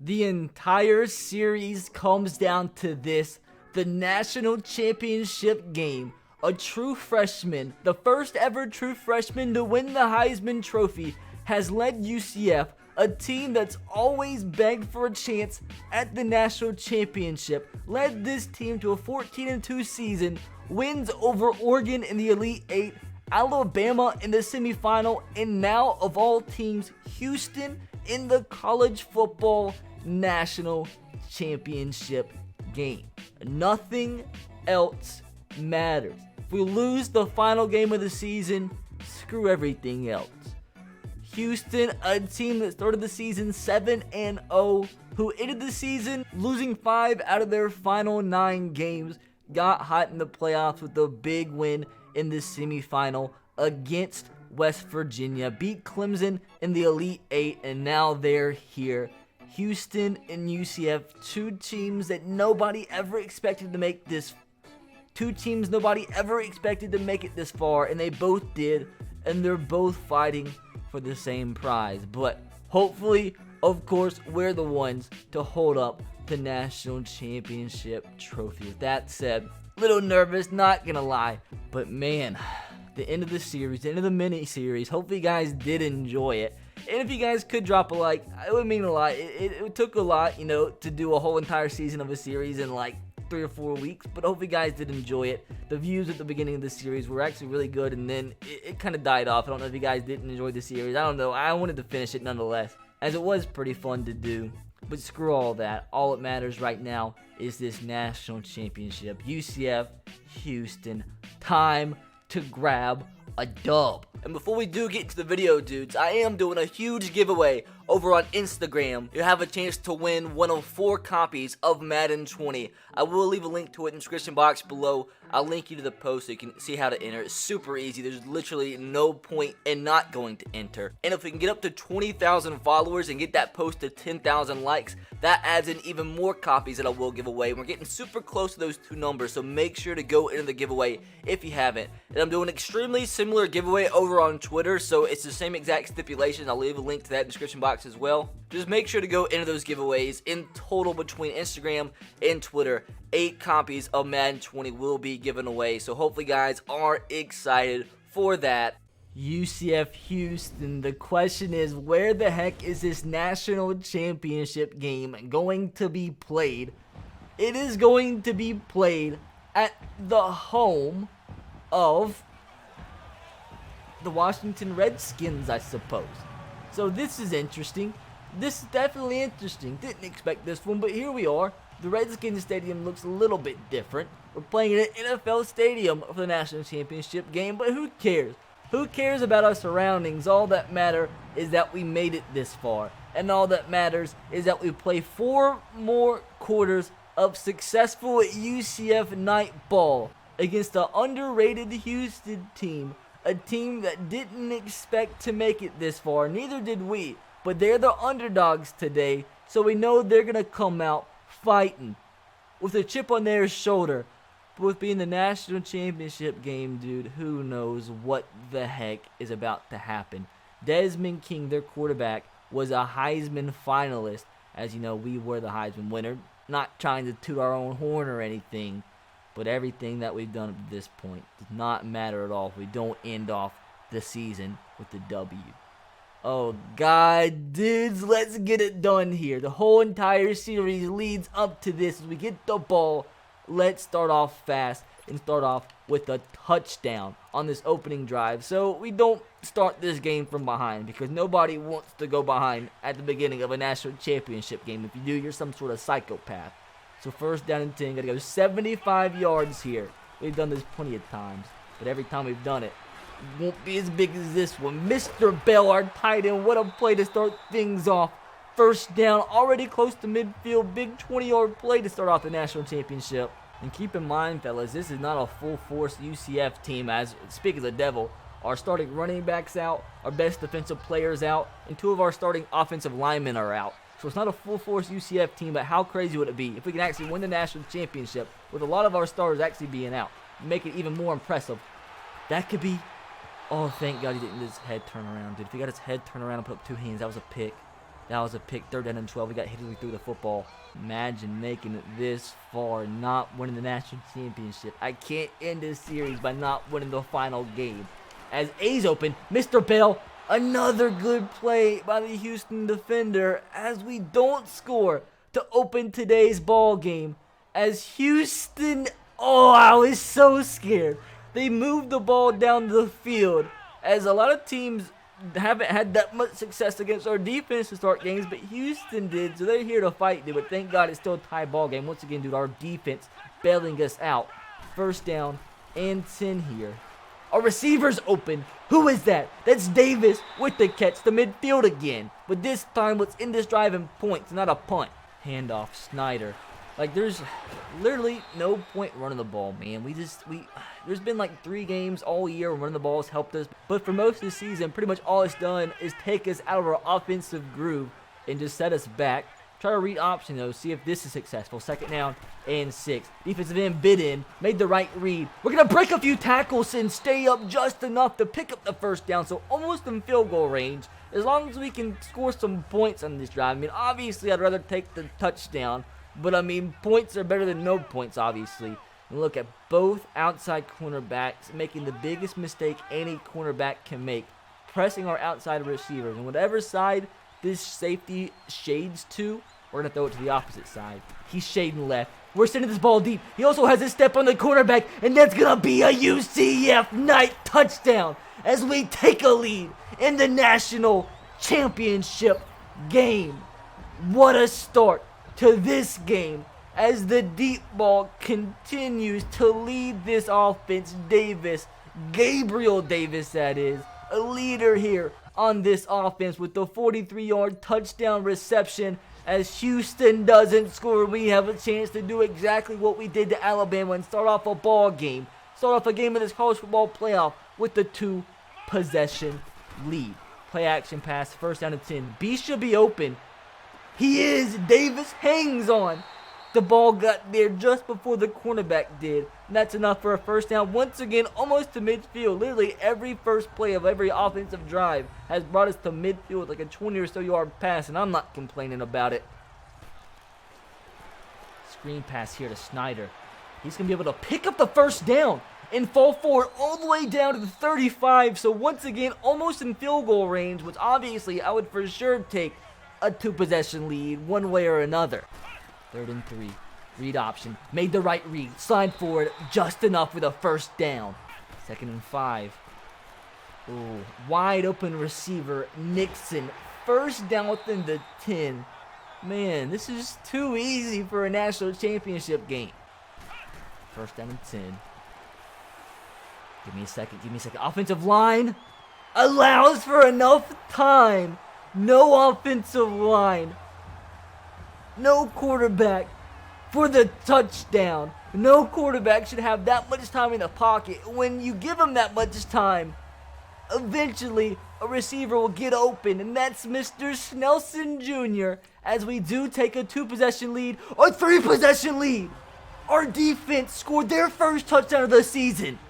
The entire series comes down to this: the national championship game. A true freshman, the first ever true freshman to win the Heisman Trophy, has led UCF, a team that's always begged for a chance at the national championship, led this team to a 14-2 season, wins over Oregon in the Elite Eight, Alabama in the semifinal, and now, of all teams, Houston in the College Football National Championship game. Nothing else matters. If we lose the final game of the season, screw everything else. Houston, a team that started the season 7-0, who ended the season losing 5 out of their final 9 games, got hot in the playoffs with a big win in the semifinal against West Virginia, beat Clemson in the Elite Eight, and now they're here. Houston and UCF, two teams nobody ever expected to make it this far, and they both did, and they're both fighting for the same prize. But hopefully, of course, we're the ones to hold up the national championship trophy. With that said, a little nervous, not gonna lie, but man, the end of the series, the end of the mini-series, hopefully you guys did enjoy it. And if you guys could drop a like, it would mean a lot. It took a lot, to do a whole entire season of a series in like 3 or 4 weeks, but hopefully you guys did enjoy it. The views at the beginning of the series were actually really good, and then it kind of died off. I don't know if you guys didn't enjoy the series. I don't know. I wanted to finish it nonetheless, as it was pretty fun to do. But screw all that. All that matters right now is this national championship. UCF, Houston, time to grab a dub. And before we do get into the video, dudes, I am doing a huge giveaway over on Instagram. You have a chance to win one of 4 copies of Madden 20. I will leave a link to it in the description box below. I'll link you to the post so you can see how to enter. It's super easy. There's literally no point in not going to enter. And if we can get up to 20,000 followers and get that post to 10,000 likes, that adds in even more copies that I will give away. We're getting super close to those 2 numbers, so make sure to go into the giveaway if you haven't. And I'm doing an extremely similar giveaway over on Twitter, so it's the same exact stipulations. I'll leave a link to that in the description box as well. Just make sure to go into those giveaways. In total, between Instagram and Twitter, 8 copies of Madden 20 will be given away, so hopefully guys are excited for that. UCF Houston, the question is, where the heck is this national championship game going to be played? It is going to be played at the home of the Washington Redskins, I suppose. So this is interesting. This is definitely interesting. Didn't expect this one, but here we are. The Redskins Stadium looks a little bit different. We're playing in an NFL stadium for the national championship game, but who cares? Who cares about our surroundings? All that matters is that we made it this far. And all that matters is that we play 4 more quarters of successful UCF night ball against the underrated Houston team. A team that didn't expect to make it this far. Neither did we. But they're the underdogs today, so we know they're going to come out fighting with a chip on their shoulder. But with being the national championship game, dude, who knows what the heck is about to happen. Desmond King, their quarterback, was a Heisman finalist. As you know, we were the Heisman winner. Not trying to toot our own horn or anything, but everything that we've done up to this point does not matter at all if we don't end off the season with the W. Oh God, dudes, let's get it done here. The whole entire series leads up to this. As we get the ball, let's start off fast and start off with a touchdown on this opening drive, so we don't start this game from behind, because nobody wants to go behind at the beginning of a national championship game. If you do, you're some sort of psychopath. So first down and 10, gotta go 75 yards here. We've done this plenty of times, but every time we've done it, won't be as big as this one. Mr. Bell, our tight end, what a play to start things off. First down, already close to midfield. Big 20-yard play to start off the national championship. And keep in mind, fellas, this is not a full-force UCF team. As speak as a devil, our starting running backs out, our best defensive players out, and 2 of our starting offensive linemen are out. So it's not a full-force UCF team, but how crazy would it be if we can actually win the national championship with a lot of our stars actually being out? Make it even more impressive. That could be... Oh, thank God he didn't get his head turn around, dude. If he got his head turned around and put up 2 hands, that was a pick. That was a pick. 3rd down and 12. We got hit as we threw the football. Imagine making it this far, not winning the national championship. I can't end this series by not winning the final game. As A's open, Mr. Bell, another good play by the Houston defender as we don't score to open today's ball game. As Houston, oh, I was so scared. They moved the ball down the field as a lot of teams haven't had that much success against our defense to start games, but Houston did, so they're here to fight, dude. But thank God it's still a tie ball game. Once again, dude, our defense bailing us out. 1st down and 10 here. Our receiver's open. Who is that? That's Davis with the catch to midfield again. But this time, let's end this drive in points, not a punt. Handoff, Snyder. Like, there's literally no point running the ball, man. There's been like 3 games all year where running the ball has helped us. But for most of the season, pretty much all it's done is take us out of our offensive groove and just set us back. Try to read option, though, see if this is successful. 2nd down and 6. Defensive end bid in, made the right read. We're going to break a few tackles and stay up just enough to pick up the 1st down. So almost in field goal range. As long as we can score some points on this drive. I mean, obviously, I'd rather take the touchdown. But, I mean, points are better than no points, obviously. And look at both outside cornerbacks making the biggest mistake any cornerback can make, pressing our outside receivers. And whatever side this safety shades to, we're going to throw it to the opposite side. He's shading left. We're sending this ball deep. He also has a step on the cornerback, and that's going to be a UCF night touchdown as we take a lead in the national championship game. What a start to this game as the deep ball continues to lead this offense. Gabriel Davis that is, a leader here on this offense with the 43-yard touchdown reception. As Houston doesn't score, we have a chance to do exactly what we did to Alabama and start off a ball game. Start off a game of this college football playoff with the 2-possession lead. Play action pass, 1st down and 10. B should be open. He is. Davis hangs on. The ball got there just before the cornerback did. And that's enough for a 1st down. Once again, almost to midfield. Literally every first play of every offensive drive has brought us to midfield, like a 20 or so yard pass, and I'm not complaining about it. Screen pass here to Snyder. He's going to be able to pick up the 1st down and fall forward all the way down to the 35. So once again, almost in field goal range, which obviously I would for sure take a 2-possession lead one way or another. 3rd and 3. Read option. Made the right read. Slide forward just enough with a 1st down. 2nd and 5. Ooh, wide open receiver Nixon. 1st down within the 10. Man, this is too easy for a national championship game. 1st down and 10. Give me a second. Offensive line allows for enough time. No offensive line. No quarterback for the touchdown. No quarterback should have that much time in the pocket. When you give him that much time, eventually a receiver will get open, and that's Mr. Snelson Jr. as we do take a 2-possession lead, or 3-possession lead. Our defense scored their 1st touchdown of the season.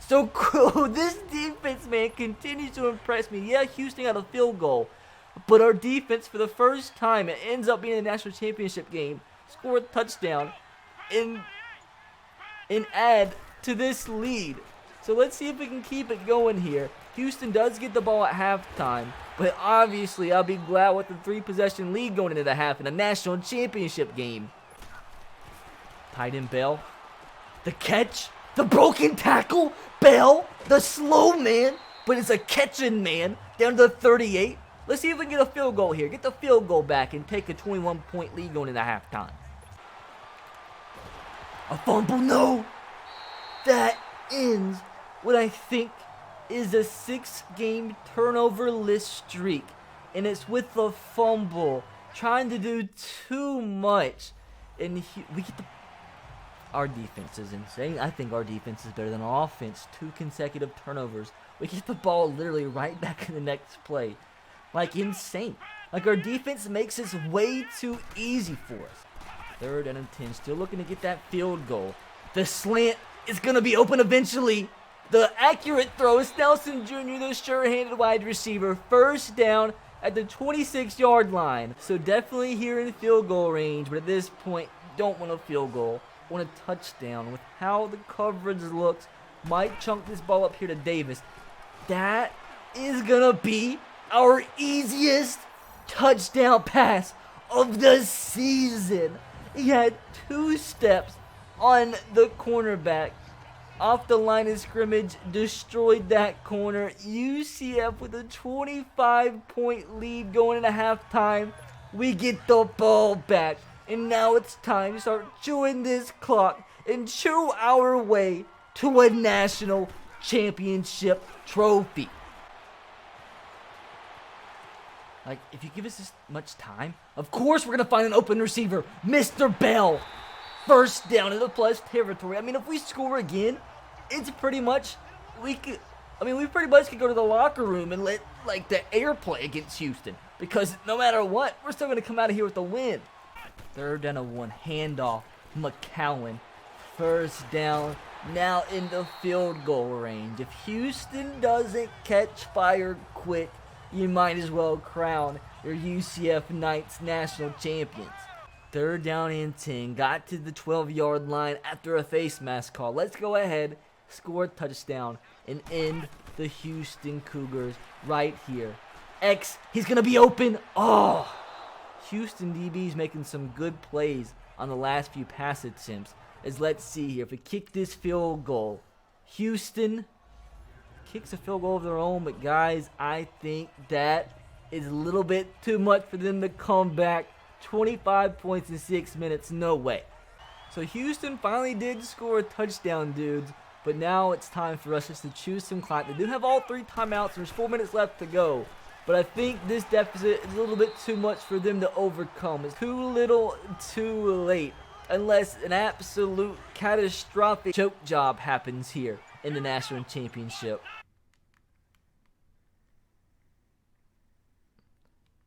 So cool. This defense, man, continues to impress me. Yeah, Houston got a field goal, but our defense, for the first time, it ends up being a national championship game, score a touchdown, and add to this lead. So let's see if we can keep it going here. Houston does get the ball at halftime, but obviously I'll be glad with the 3-possession lead going into the half in a national championship game. Tight end Bell. The catch. The broken tackle. Bell, the slow man, but it's a catching man, down to the 38. Let's see if we can get a field goal here. Get the field goal back and take a 21-point lead going into halftime. A fumble, no. That ends what I think is a 6-game turnover-less streak. And it's with the fumble. Trying to do too much. And we get the... Our defense is insane. I think our defense is better than our offense. 2 consecutive turnovers. We get the ball literally right back in the next play. Like, insane. Like, our defense makes this way too easy for us. 3rd and 10. Still looking to get that field goal. The slant is going to be open eventually. The accurate throw is Nelson Jr., the sure-handed wide receiver. 1st down at the 26-yard line. So definitely here in field goal range, but at this point, don't want a field goal. Want a touchdown. With how the coverage looks, might chunk this ball up here to Davis. That is going to be our easiest touchdown pass of the season. He had 2 steps on the cornerback. Off the line of scrimmage, destroyed that corner. UCF with a 25-point lead going into halftime. We get the ball back. And now it's time to start chewing this clock and chew our way to a national championship trophy. Like, if you give us this much time, of course we're going to find an open receiver. Mr. Bell. First down in the plus territory. I mean, if we score again, it's pretty much, we pretty much could go to the locker room and let, like, the air play against Houston. Because no matter what, we're still going to come out of here with a win. 3rd down and 1, handoff, McCowan. First down, now in the field goal range. If Houston doesn't catch fire quick, you might as well crown your UCF Knights national champions. 3rd down and 10. Got to the 12-yard line after a face mask call. Let's go ahead, score a touchdown, and end the Houston Cougars right here. He's going to be open. Oh! Houston DB's making some good plays on the last few pass attempts. As let's see here. If we kick this field goal, Houston kicks a field goal of their own. But, guys, I think that is a little bit too much for them to come back. 25 points in 6 minutes, no way. So Houston finally did score a touchdown, dudes. But now it's time for us just to choose some clock. They do have all 3 timeouts. There's 4 minutes left to go. But I think this deficit is a little bit too much for them to overcome. It's too little, too late. Unless an absolute catastrophic choke job happens here in the national championship.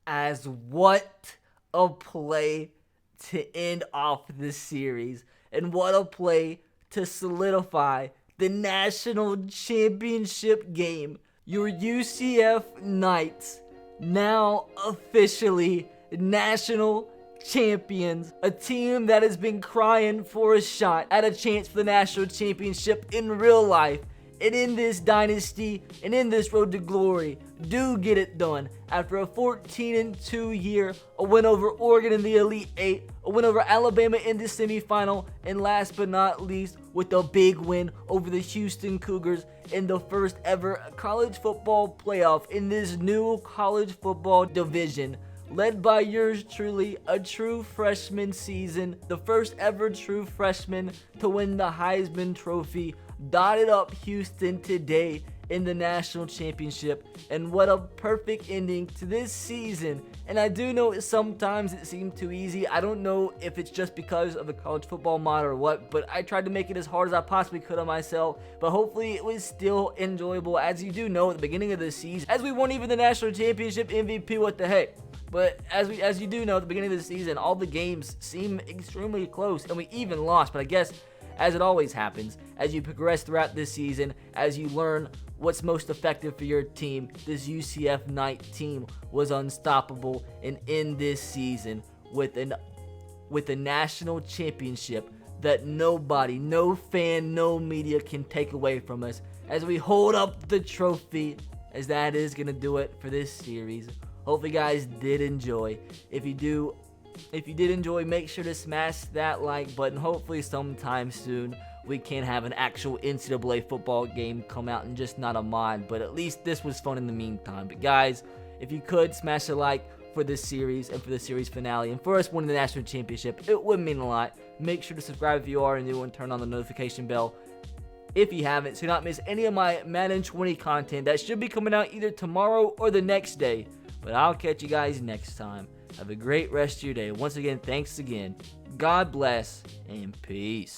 As what a play to end off this series. And what a play to solidify the national championship game. Your UCF Knights now officially national champions. A team that has been crying for a shot at a chance for the national championship in real life. And in this dynasty and in this road to glory, do get it done. After a 14-2 year, a win over Oregon in the Elite Eight, a win over Alabama in the semifinal, and last but not least, with a big win over the Houston Cougars in the first ever college football playoff in this new college football division. Led by yours truly, a true freshman season, the first ever true freshman to win the Heisman Trophy. Dotted up Houston today in the national championship, and what a perfect ending to this season. And I do know sometimes it seemed too easy. I don't know if it's just because of the College Football Mod or what, but I tried to make it as hard as I possibly could on myself. But hopefully it was still enjoyable. As you do know, at the beginning of the season, as we weren't even the national championship MVP, what the heck. But as you do know, at the beginning of the season, all the games seem extremely close, and we even lost. But I guess, as it always happens, as you progress throughout this season, as you learn what's most effective for your team, this UCF Knight team was unstoppable, and in this season with a national championship that nobody, no fan, no media can take away from us, as we hold up the trophy, as that is going to do it for this series. Hopefully you guys did enjoy. If you did enjoy, make sure to smash that like button. Hopefully sometime soon we can have an actual NCAA football game come out and just not a mod. But at least this was fun in the meantime. But guys, if you could smash a like for this series and for the series finale and for us winning the national championship, it would mean a lot. Make sure to subscribe if you are new and turn on the notification bell if you haven't, so you not miss any of my Madden 20 content that should be coming out either tomorrow or the next day. But I'll catch you guys next time. Have a great rest of your day. Once again, thanks again. God bless and peace.